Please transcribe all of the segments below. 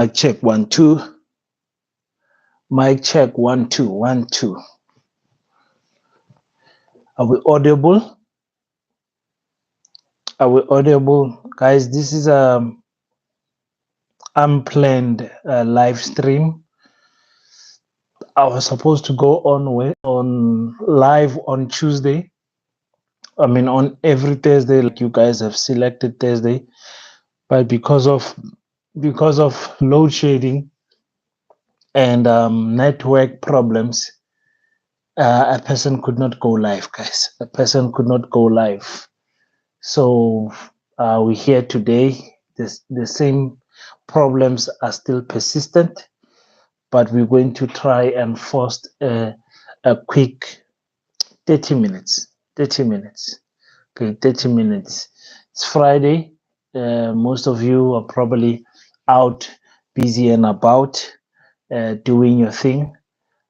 Mic check 1 2. Mic check 1 2 1 2. Are we audible? Are we audible, guys? This is a unplanned live stream. I was supposed to go on live on Tuesday. I mean, on every Thursday, like you guys have selected Thursday, but because of load shedding and network problems, a person could not go live, guys. A person could not go live. So we're here today. The same problems are still persistent, but we're going to try and force a quick 30 minutes. 30 minutes. Okay, 30 minutes. It's Friday. Most of you are probably out, busy and about, doing your thing.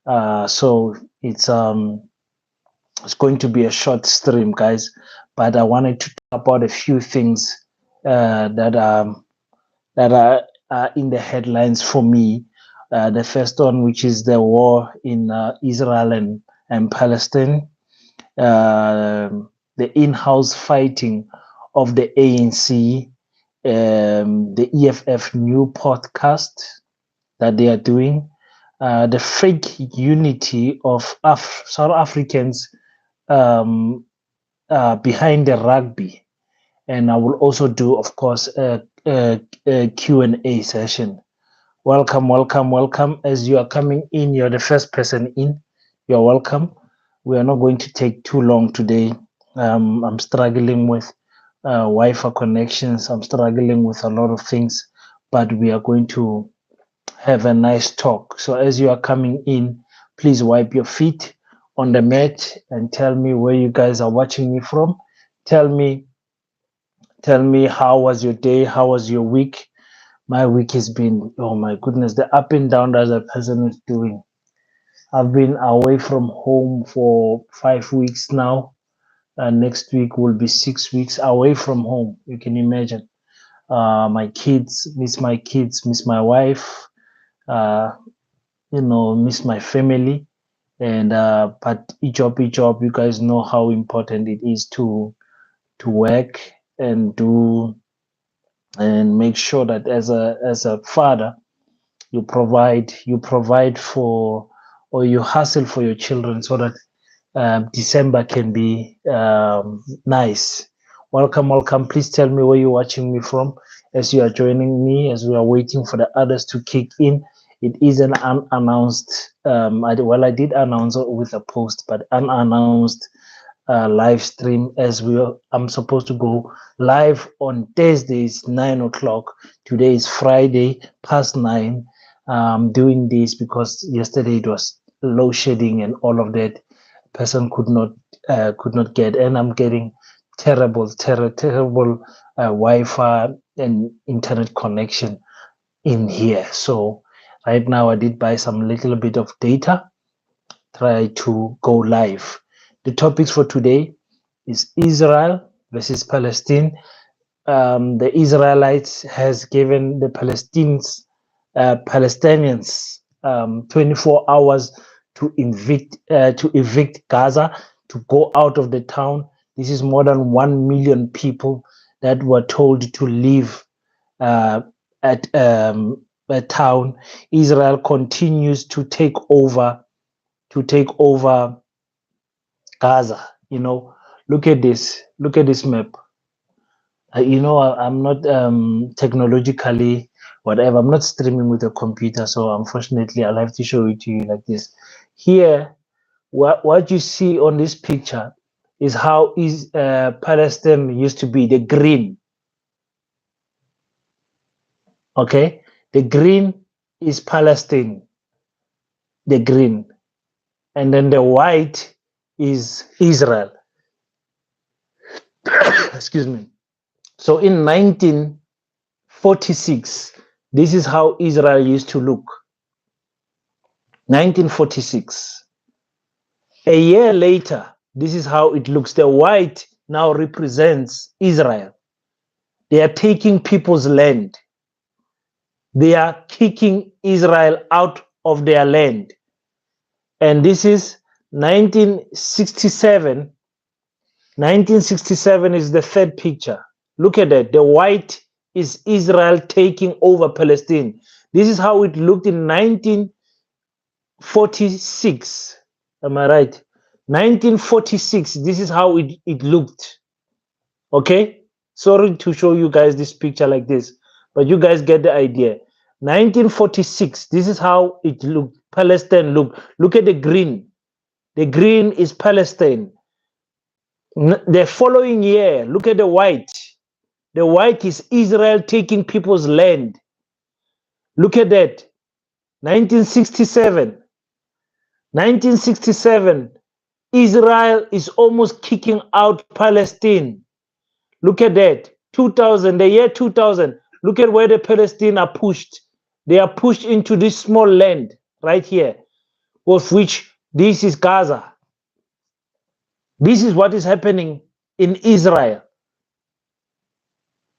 So it's going to be a short stream, guys. But I wanted to talk about a few things that are in the headlines for me. The first one, which is the war in Israel and Palestine, the in-house fighting of the ANC, the EFF new podcast that they are doing, the fake unity of South Africans behind the rugby. And I will also do, of course, a Q&A session. Welcome, welcome, welcome. As you are coming in, you're the first person in. You're welcome. We are not going to take too long today. I'm struggling with Wi-Fi connections. I'm struggling with a lot of things, but we are going to have a nice talk. So as you are coming in, please wipe your feet on the mat and tell me where you guys are watching me from. Tell me how was your day? How was your week? My week has been, oh my goodness, the up and down that a person is doing. I've been away from home for 5 weeks now. Next week will be 6 weeks away from home. You can imagine. My kids, miss my wife, miss my family. And but each job, you guys know how important it is to work and do and make sure that as a father you provide for, or you hustle for your children so that December can be nice. Welcome. Please tell me where you're watching me from as you are joining me, as we are waiting for the others to kick in. It is an unannounced, I did announce it with a post, but unannounced live stream I'm supposed to go live on Thursdays, 9 o'clock. Today is Friday, past 9. Doing this because yesterday it was load shedding and all of that. Person could not get, and I'm getting terrible Wi-Fi and internet connection in here. So right now I did buy some little bit of data, try to go live. The topics for today is Israel versus Palestine. The Israelites has given the Palestinians 24 hours to evict Gaza, to go out of the town. This is more than 1 million people that were told to leave at a town. Israel continues to take over Gaza. Look at this map. I'm not technologically whatever. I'm not streaming with a computer, so unfortunately I'll have to show it to you like this. Here, what you see on this picture is how Palestine used to be, the green. Okay, the green is Palestine, the green, and then the white is Israel. Excuse me. So in 1946, this is how Israel used to look. 1946. A year later, this is how it looks. The white now represents Israel. They are taking people's land. They are kicking Israel out of their land. And this is 1967. 1967 is the third picture. Look at that. The white is Israel taking over Palestine. This is how it looked in 1946. Am I right? 1946. This is how it looked. Okay? Sorry to show you guys this picture like this, but you guys get the idea. 1946. This is how it looked. Palestine looked. Look at the green. The green is Palestine. The following year, look at the white. The white is Israel taking people's land. Look at that. 1967. 1967. Israel is almost kicking out Palestine. Look at that. 2000, the year 2000. Look at where the Palestinians are pushed. They are pushed into this small land right here, of which this is Gaza. This is what is happening in Israel.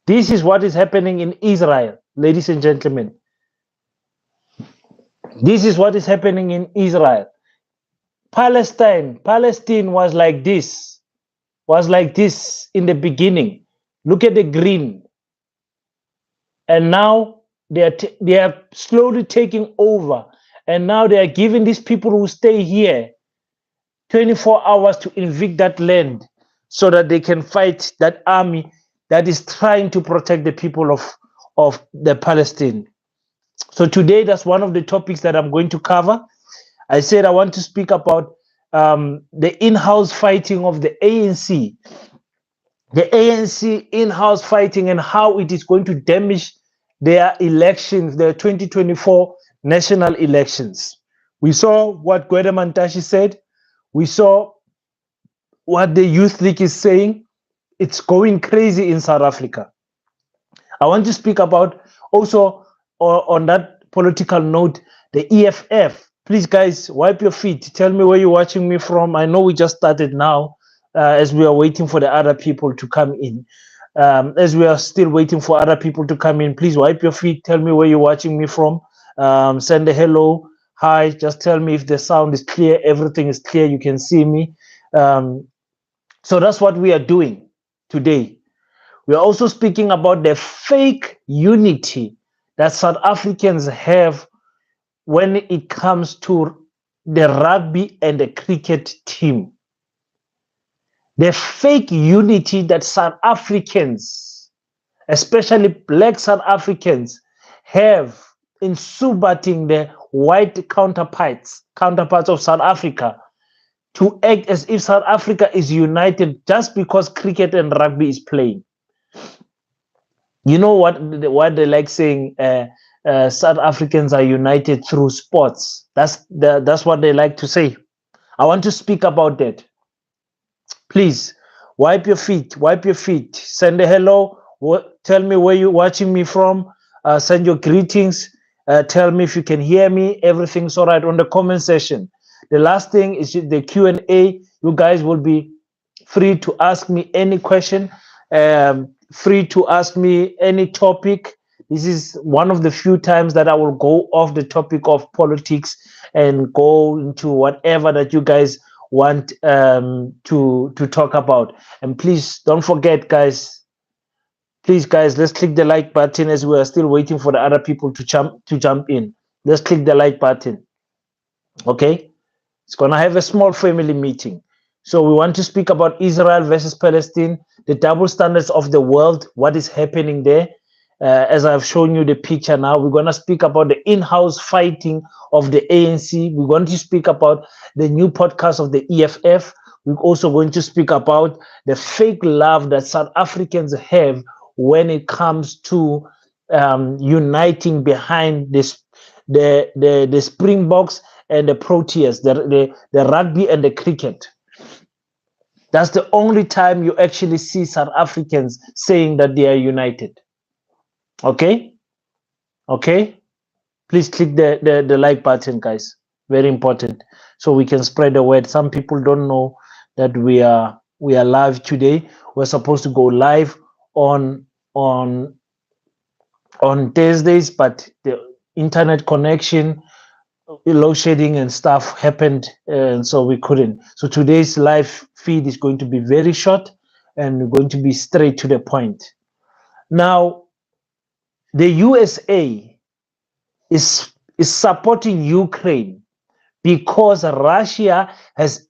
This is what is happening in Israel, ladies and gentlemen. This is what is happening in Israel. Palestine was like this, in the beginning. Look at the green. And now they are slowly taking over. And now they are giving these people who stay here 24 hours to evict that land so that they can fight that army that is trying to protect the people of the Palestine. So today, that's one of the topics that I'm going to cover. I said I want to speak about the in-house fighting of the ANC. The ANC in-house fighting and how it is going to damage their elections, their 2024 national elections. We saw what Gwede Mantashe said. We saw what the Youth League is saying. It's going crazy in South Africa. I want to speak about also on that political note, the EFF. Please, guys, wipe your feet. Tell me where you're watching me from. I know we just started now as we are waiting for the other people to come in. As we are still waiting for other people to come in, please wipe your feet. Tell me where you're watching me from. Send a hello. Hi, just tell me if the sound is clear, everything is clear, you can see me. So that's what we are doing today. We are also speaking about the fake unity that South Africans have when it comes to the rugby and the cricket team. The fake unity that South Africans, especially black South Africans, have in subating the white counterparts of South Africa to act as if South Africa is united just because cricket and rugby is playing. You know what they like saying, South Africans are united through sports. That's what they like to say. I want to speak about that. Please wipe your feet, send a hello, tell me where you're watching me from, send your greetings. Tell me if you can hear me. Everything's all right on the comment section. The last thing is the Q&A. You guys will be free to ask me any question, free to ask me any topic. This is one of the few times that I will go off the topic of politics and go into whatever that you guys want to talk about. And please don't forget, guys. Please, guys, let's click the like button as we are still waiting for the other people to jump in. Let's click the like button. Okay? It's going to have a small family meeting. So we want to speak about Israel versus Palestine, the double standards of the world, what is happening there. As I've shown you the picture now, we're going to speak about the in-house fighting of the ANC. We're going to speak about the new podcast of the EFF. We're also going to speak about the fake love that South Africans have when it comes to uniting behind this, the Springboks and the Proteas, the rugby and the cricket. That's the only time you actually see South Africans saying that they are united. Okay? Okay? Please click the like button, guys. Very important. So we can spread the word. Some people don't know that we are live today. We're supposed to go live on on Thursdays, but the internet connection, load shedding and stuff happened, and so we couldn't. So today's live feed is going to be very short and going to be straight to the point. Now, the USA is supporting Ukraine because Russia has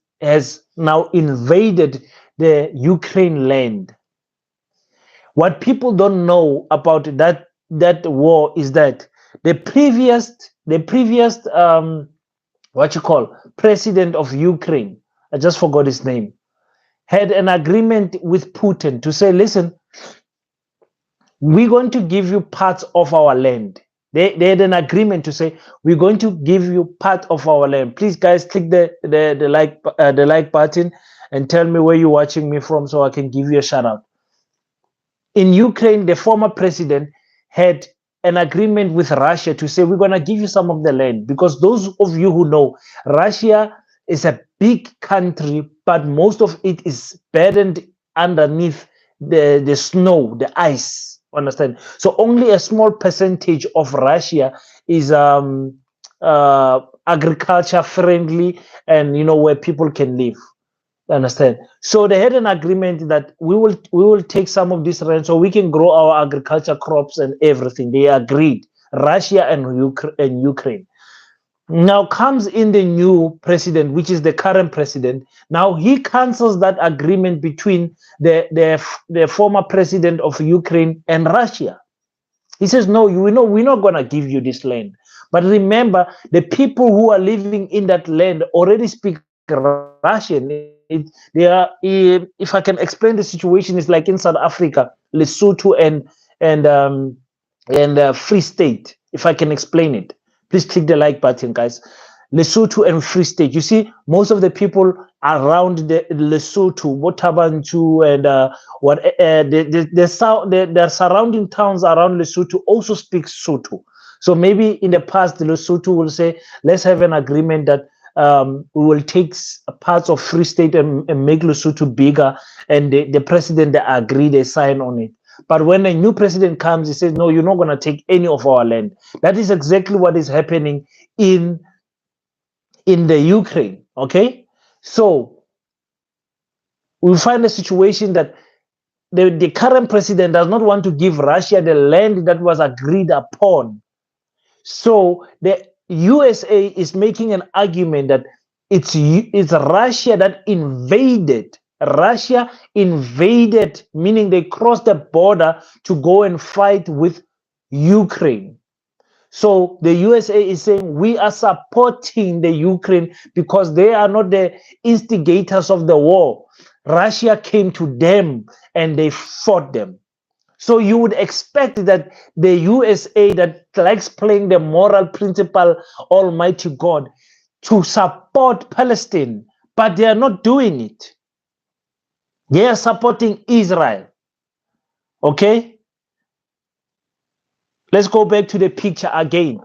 now invaded the Ukraine land. What people don't know about that war is that the previous what you call president of Ukraine, I just forgot his name, had an agreement with Putin to say, listen, we're going to give you parts of our land. They had an agreement to say, we're going to give you part of our land. Please, guys, click the like button and tell me where you're watching me from so I can give you a shout out. In Ukraine, the former president had an agreement with Russia to say, we're going to give you some of the land, because those of you who know, Russia is a big country, but most of it is buried underneath the snow, the ice. Understand? So only a small percentage of Russia is agriculture friendly, and where people can live. Understand? So they had an agreement that we will take some of this land so we can grow our agriculture crops and everything. They agreed, Russia and Ukraine. Now comes in the new president, which is the current president. Now he cancels that agreement between the former president of Ukraine and Russia. He says, no, we're not going to give you this land. But remember, the people who are living in that land already speak Russian. If I can explain the situation, it's like in South Africa, Lesotho and Free State. If I can explain it, please click the like button, guys. Lesotho and Free State. You see, most of the people around the Lesotho, Botabantu, and the surrounding towns around Lesotho also speak Sotho. So maybe in the past, the Lesotho will say, let's have an agreement that we will take parts of Free State and make Lesotho bigger, and the president, they agree, they sign on it. But when a new president comes, he says, no, you're not going to take any of our land. That is exactly what is happening in the Ukraine, okay? So we find a situation that the current president does not want to give Russia the land that was agreed upon. So the USA is making an argument that it's Russia that invaded. Russia invaded, meaning they crossed the border to go and fight with Ukraine. So the USA is saying we are supporting the Ukraine because they are not the instigators of the war. Russia came to them and they fought them. So you would expect that the USA, that likes playing the moral principle, Almighty God, to support Palestine, but they are not doing it. They are supporting Israel. Okay? Let's go back to the picture again.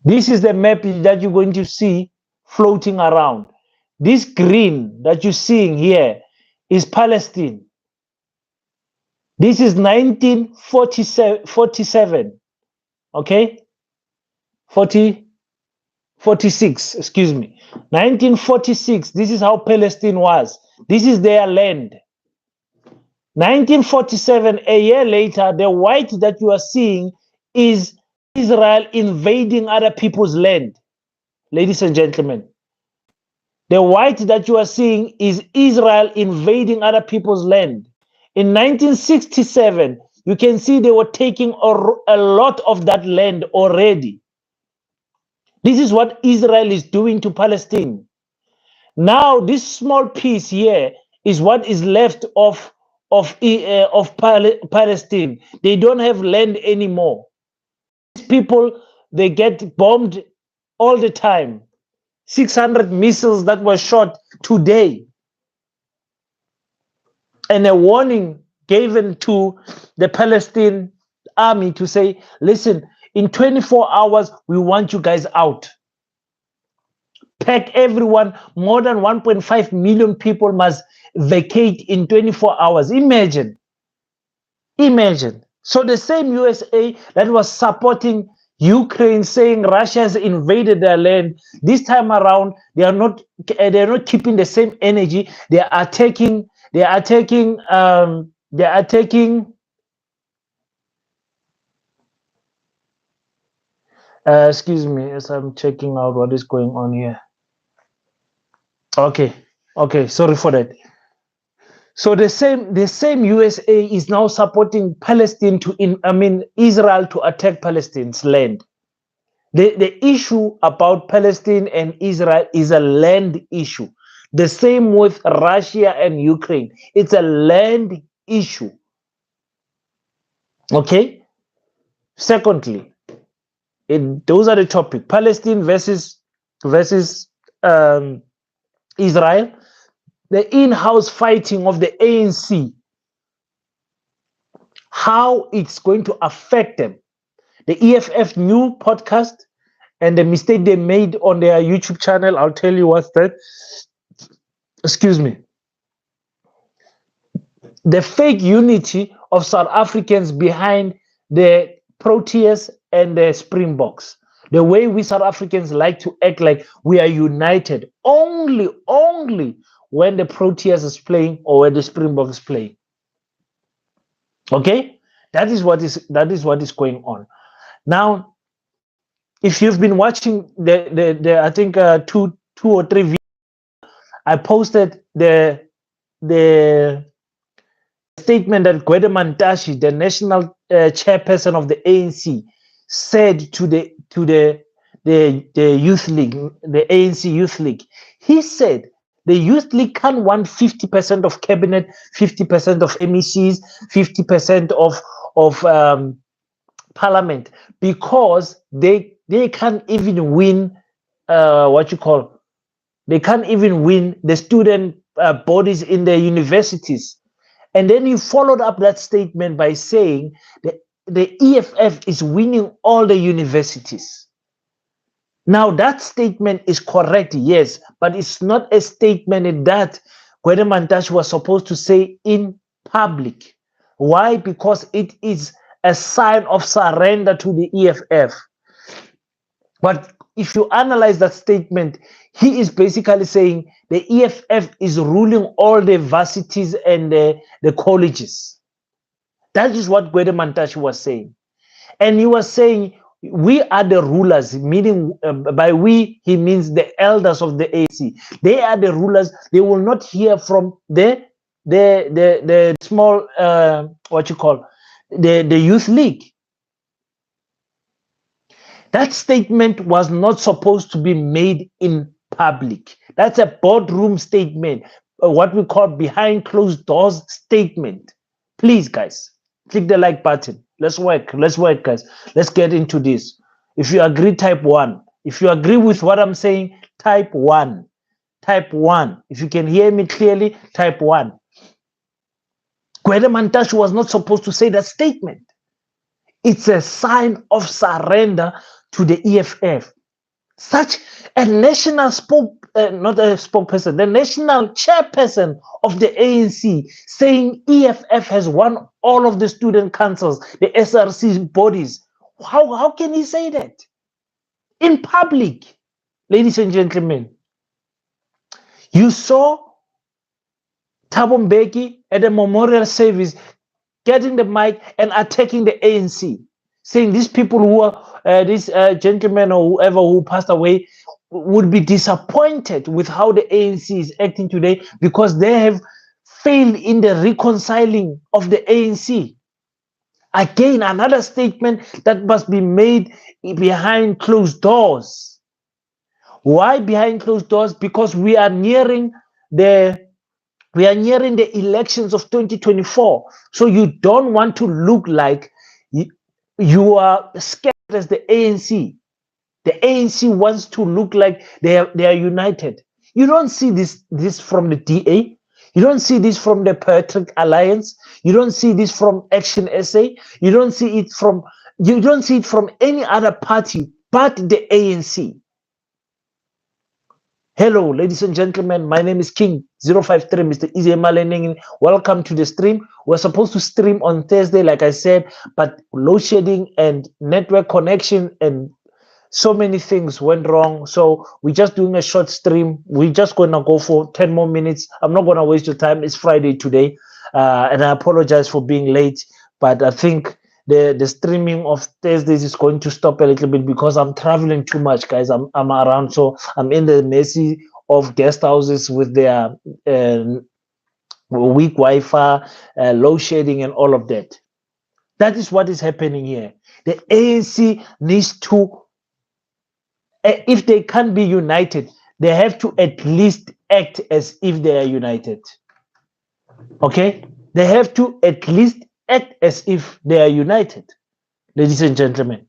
This is the map that you're going to see floating around. This green that you're seeing here is Palestine. This is 1947, okay? 46, excuse me. 1946, this is how Palestine was. This is their land. 1947, a year later, the white that you are seeing is Israel invading other people's land. Ladies and gentlemen, the white that you are seeing is Israel invading other people's land. In 1967, you can see they were taking a lot of that land already. This is what Israel is doing to Palestine. Now, this small piece here is what is left of Palestine. They don't have land anymore. These people, they get bombed all the time. 600 missiles that were shot today. And a warning given to the Palestinian army to say, listen, in 24 hours, we want you guys out. Pack everyone. More than 1.5 million people must vacate in 24 hours. Imagine. So the same USA that was supporting Ukraine, saying Russia has invaded their land, this time around they are not keeping the same energy. They are taking excuse me as I'm checking out what is going on here. Okay, sorry for that. So the same USA is now supporting Palestine Israel to attack Palestine's land. The issue about Palestine and Israel is a land issue. The same with Russia and Ukraine. It's a land issue. Okay? Secondly, those are the topic. Palestine versus Israel. The in-house fighting of the ANC. How it's going to affect them. The EFF new podcast and the mistake they made on their YouTube channel, I'll tell you what's that. Excuse me. The fake unity of South Africans behind the Proteas and the Springboks. The way we South Africans like to act like we are united only when the Proteas is playing or when the Springboks is playing. Okay? That is what is going on. Now, if you've been watching the I think two or three videos, I posted the statement that Gwede Mantashe, the national chairperson of the ANC, said to the youth league, the ANC Youth League. He said the youth league can't want 50% of cabinet, 50% of MECs, 50% of parliament, because they can't even win they can't even win the student bodies in the universities. And then he followed up that statement by saying that the EFF is winning all the universities. Now that statement is correct, yes, but it's not a statement that Gwede Mantashe was supposed to say in public. Why? Because it is a sign of surrender to the EFF. But if you analyze that statement, he is basically saying the EFF is ruling all the varsities and the colleges. That is what Gwede Mantashe was saying. And he was saying, we are the rulers, meaning by we, he means the elders of the ANC. They are the rulers. They will not hear from the small, the youth league. That statement was not supposed to be made in public. That's a boardroom statement, what we call behind closed doors statement. Please, guys, click the like button. Let's work, guys. Let's get into this. If you agree, type 1. If you agree with what I'm saying, type 1. Type 1. If you can hear me clearly, type 1. Gwede Mantashe was not supposed to say that statement. It's a sign of surrender to the EFF. Such a national not a spokesperson, the national chairperson of the ANC saying EFF has won all of the student councils, the SRC bodies. How can he say that? In public, ladies and gentlemen. You saw Thabo Mbeki at the memorial service getting the mic and attacking the ANC, saying these people who are, this gentleman or whoever who passed away would be disappointed with how the ANC is acting today because they have failed in the reconciling of the ANC. Again, another statement that must be made behind closed doors. Why behind closed doors? Because we are nearing the elections of 2024. So you don't want to look like you are scared as the ANC. The ANC wants to look like they are united. You don't see this from the DA. You don't see this from the Patriot Alliance. You don't see this from Action SA. You don't see it from any other party but the ANC. Hello, ladies and gentlemen. My name is King053, Mr. Easy Malening. Welcome to the stream. We're supposed to stream on Thursday, like I said, but load shedding and network connection and so many things went wrong. So we're just doing a short stream. We're just going to go for 10 more minutes. I'm not going to waste your time. It's Friday today. And I apologize for being late, but I think the streaming of Thursdays is going to stop a little bit because I'm traveling too much, guys. I'm around, so I'm in the messy of guest houses with their weak Wi-Fi, load shedding, and all of that. That is what is happening here. The ANC needs to, if they can't be united, they have to at least act as if they are united. Okay? They have to at least act as if they are united, ladies and gentlemen.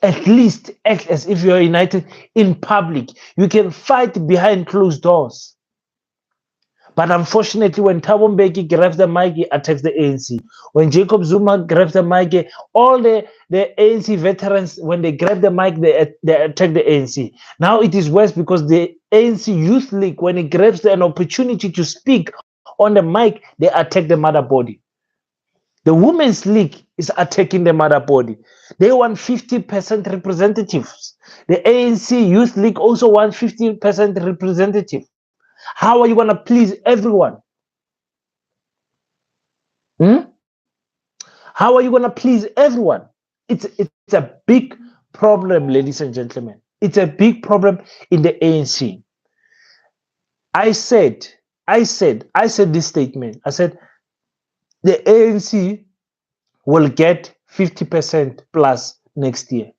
At least act as if you are united in public. You can fight behind closed doors. But unfortunately, when Thabo Mbeki grabs the mic, he attacks the ANC. When Jacob Zuma grabs the mic, all the ANC veterans, when they grab the mic, they attack the ANC. Now it is worse because the ANC Youth League, when it grabs an opportunity to speak on the mic, they attack the mother body. The Women's League is attacking the mother body. They want 50% representatives. The ANC Youth League also wants 50% representative. How are you going to please everyone? How are you going to please everyone? It's a big problem, ladies and gentlemen. It's a big problem in the ANC. I said this statement. I said the ANC will get 50% plus next year.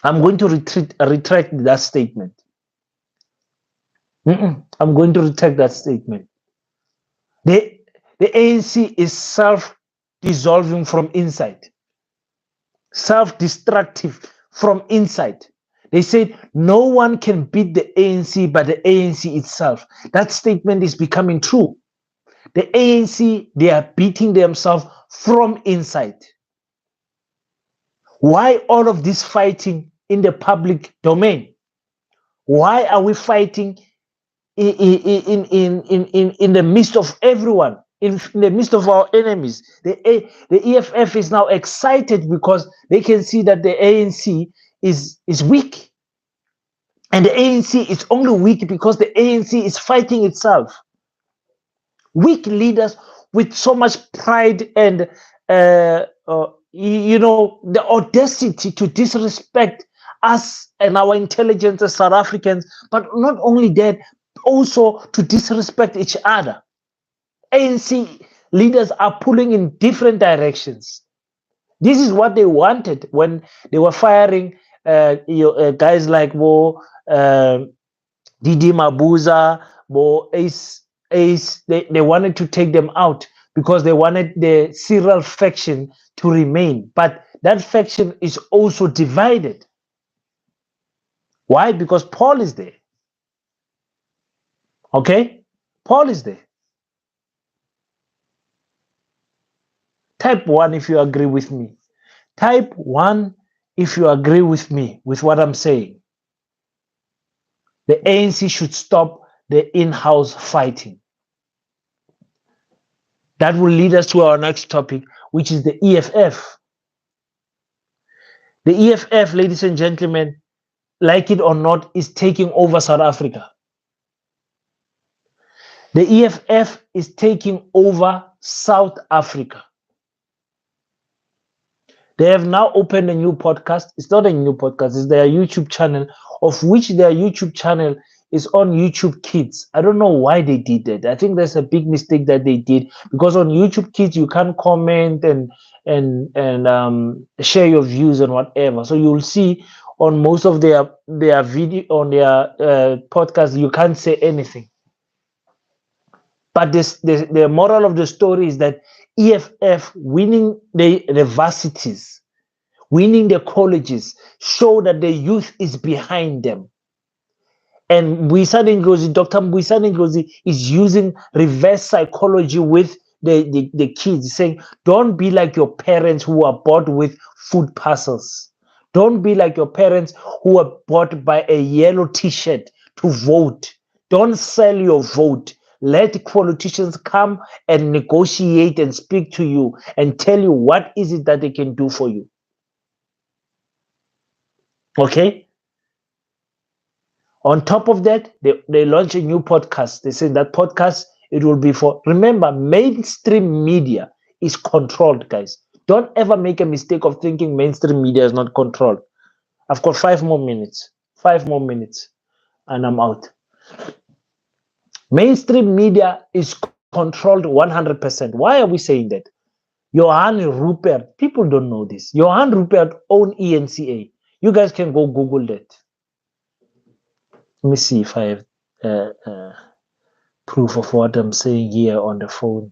I'm going to retract that statement. I'm going to retract that statement. The ANC is self-dissolving from inside, self-destructive from inside. They said no one can beat the ANC but the ANC itself. That statement is becoming true. The ANC, they are beating themselves from inside. Why all of this fighting in the public domain? Why are we fighting in the midst of everyone, in the midst of our enemies? The EFF is now excited because they can see that the ANC is weak. And the ANC is only weak because the ANC is fighting itself. Weak leaders with so much pride and the audacity to disrespect us and our intelligence as South Africans, but not only that, also to disrespect each other. ANC leaders are pulling in different directions. This is what they wanted when they were firing guys like Didi Mabuza, Ace. They wanted to take them out because they wanted the Cyril faction to remain. But that faction is also divided. Why? Because Paul is there. Okay? Paul is there. Type 1 if you agree with me. Type 1 if you agree with me, with what I'm saying. The ANC should stop the in-house fighting. That will lead us to our next topic, which is the EFF. The EFF, ladies and gentlemen, like it or not, is taking over South Africa. The EFF is taking over South Africa. They have now opened a new podcast. It's not a new podcast, it's their YouTube channel, of which their YouTube channel is on YouTube Kids. I don't know why they did that. I think that's a big mistake that they did, because on YouTube Kids you can't comment and share your views and whatever. So you'll see on most of their video, on their podcast, you can't say anything. But the moral of the story is that EFF winning the varsities, winning the colleges, show that the youth is behind them. And Dr. Mbuyisani Ngozi is using reverse psychology with the kids, saying, don't be like your parents who are bought with food parcels. Don't be like your parents who were bought by a yellow t-shirt to vote. Don't sell your vote. Let politicians come and negotiate and speak to you and tell you what is it that they can do for you. Okay? On top of that, they launch a new podcast. They say that podcast, it will be for, remember, mainstream media is controlled, guys. Don't ever make a mistake of thinking mainstream media is not controlled. I've got 5 more minutes. 5 more minutes. And I'm out. Mainstream media is controlled 100%. Why are we saying that? Johan Rupert, people don't know this. Johan Rupert owned ENCA. You guys can go Google that. Let me see if I have proof of what I'm saying here on the phone.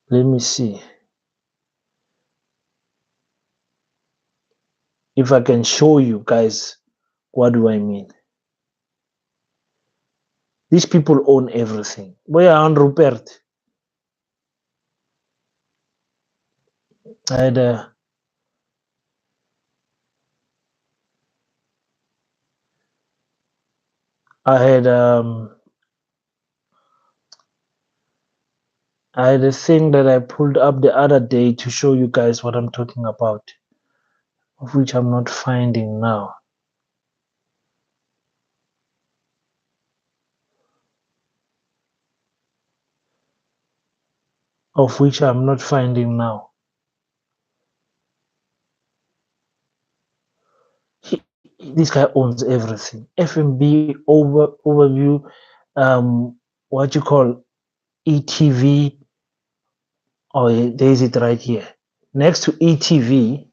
Let me see if I can show you guys what do I mean. These people own everything. Where are Rupert? I had a thing that I pulled up the other day to show you guys what I'm talking about, of which I'm not finding now. Of which I'm not finding now. This guy owns everything. FMB overview, what you call ETV. Oh, there's it right here. Next to ETV,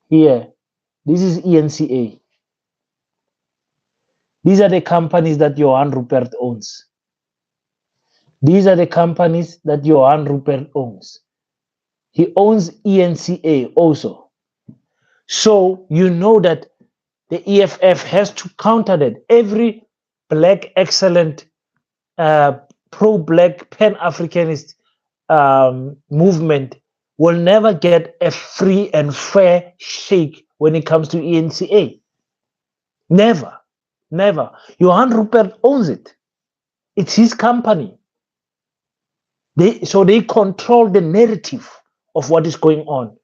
here, this is ENCA. These are the companies that Johan Rupert owns. These are the companies that Johan Rupert owns. He owns ENCA also. So you know that the EFF has to counter that. Every black, excellent, pro-black, pan-Africanist movement will never get a free and fair shake when it comes to ENCA. Never. Never. Johan Rupert owns it. It's his company. So they control the narrative of what is going on.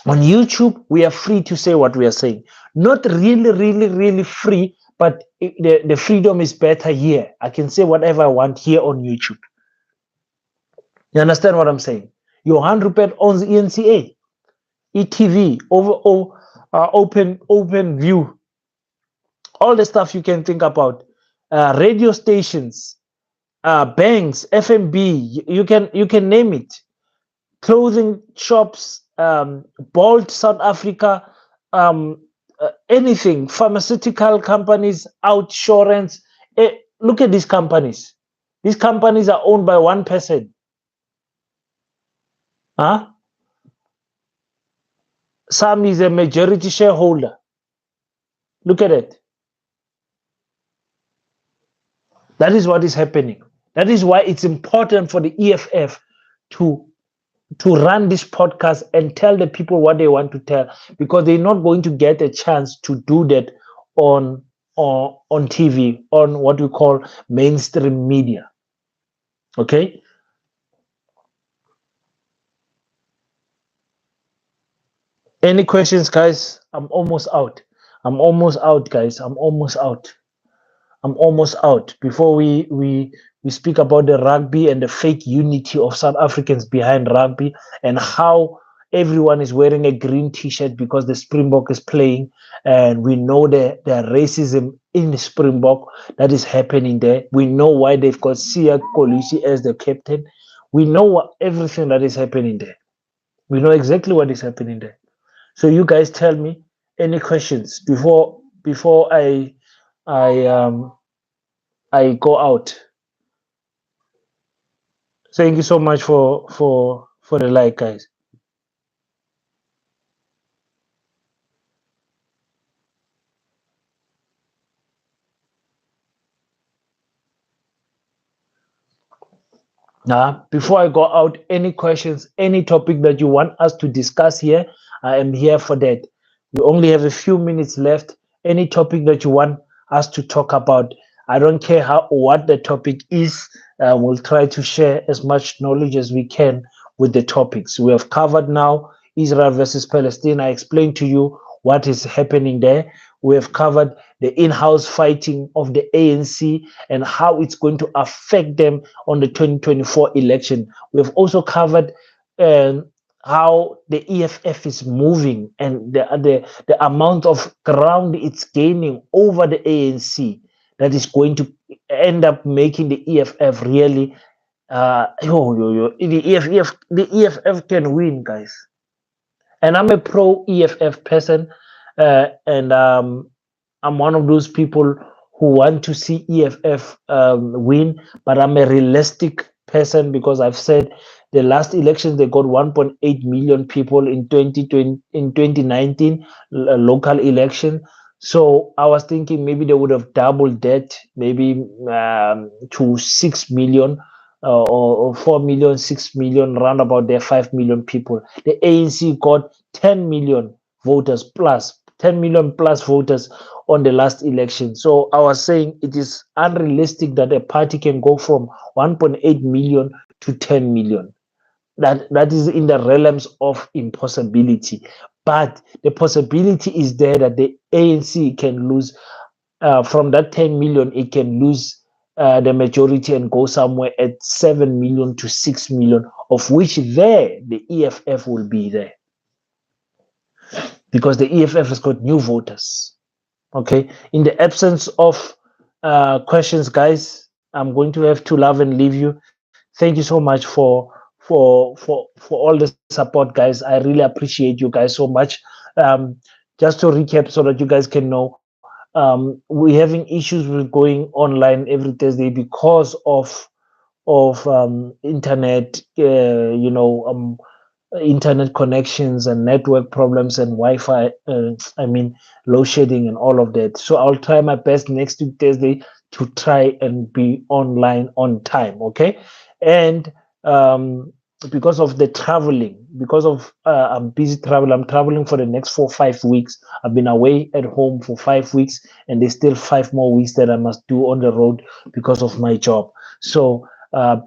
On YouTube, we are free to say what we are saying. Not really free, but the freedom is better here. I can say whatever I want here on YouTube. You understand what I'm saying? Johan Rupert owns ENCA, ETV, Open View, all the stuff you can think about, radio stations, banks, FMB, you can name it, clothing shops, Bolt South Africa, anything, pharmaceutical companies, Outsurance. Look at these companies. These companies are owned by one person. Huh? Sam is a majority shareholder. Look at it. That is what is happening. That is why it's important for the EFF to run this podcast and tell the people what they want to tell, because they're not going to get a chance to do that on TV, on what we call mainstream media. Okay? Any questions, guys? I'm almost out. Guys. I'm almost out. Before we speak about the rugby and the fake unity of South Africans behind rugby, and how everyone is wearing a green t-shirt because the Springbok is playing, and we know the racism in the Springbok that is happening there. We know why they've got Siya Kolisi as the captain. We know everything that is happening there. We know exactly what is happening there. So you guys tell me any questions before I go out. Thank you so much for the like, guys. Before I go out, any questions, any topic that you want us to discuss here, I am here for that. We only have a few minutes left. Any topic that you want us to talk about, I don't care what the topic is. We'll try to share as much knowledge as we can with the topics. We have covered now Israel versus Palestine. I explained to you what is happening there. We have covered the in-house fighting of the ANC and how it's going to affect them on the 2024 election. We have also covered how the EFF is moving and the amount of ground it's gaining over the ANC that is going to end up making the EFF really the EFF can win, guys. And I'm a pro EFF person, and I'm one of those people who want to see EFF win, but I'm a realistic person because I've said the last election they got 1.8 million people in 2019 local election. So I was thinking maybe they would have doubled that, maybe to 6 million. Or 4 million, 6 million, round about there, 5 million people. The ANC got 10 million voters plus, 10 million plus voters on the last election. So I was saying it is unrealistic that a party can go from 1.8 million to 10 million. That is in the realms of impossibility. But the possibility is there that the ANC can lose from that 10 million, it can lose the majority and go somewhere at 7 million to 6 million, of which there the EFF will be there because the EFF has got new voters. Okay, in the absence of questions, guys, I'm going to have to love and leave you. Thank you so much for all the support, guys. I really appreciate you guys so much. Just to recap, so that you guys can know, we're having issues with going online every Thursday because of internet, internet connections and network problems and Wi-Fi. Load shedding and all of that. So I'll try my best next week Thursday to try and be online on time. Okay, and because of the traveling, because of I'm busy traveling. I'm traveling for the next 4-5 weeks. I've been away at home for 5 weeks, and there's still 5 more weeks that I must do on the road because of my job. So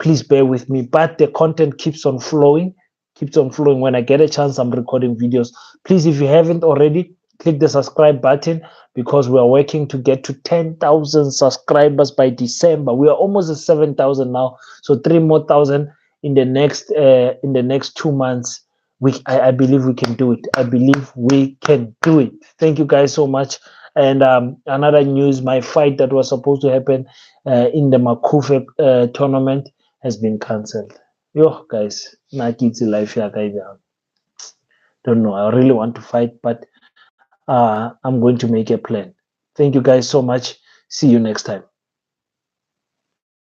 please bear with me. But the content keeps on flowing. When I get a chance, I'm recording videos. Please, if you haven't already, click the subscribe button because we are working to get to 10,000 subscribers by December. We are almost at 7,000 now, so 3 more thousand in the next 2 months. I believe we can do it. I believe we can do it. Thank you guys so much. And another news: my fight that was supposed to happen in the Makufe tournament has been cancelled. Yo, guys, nakitsi life ya don't know. I really want to fight, but I'm going to make a plan. Thank you guys so much. See you next time.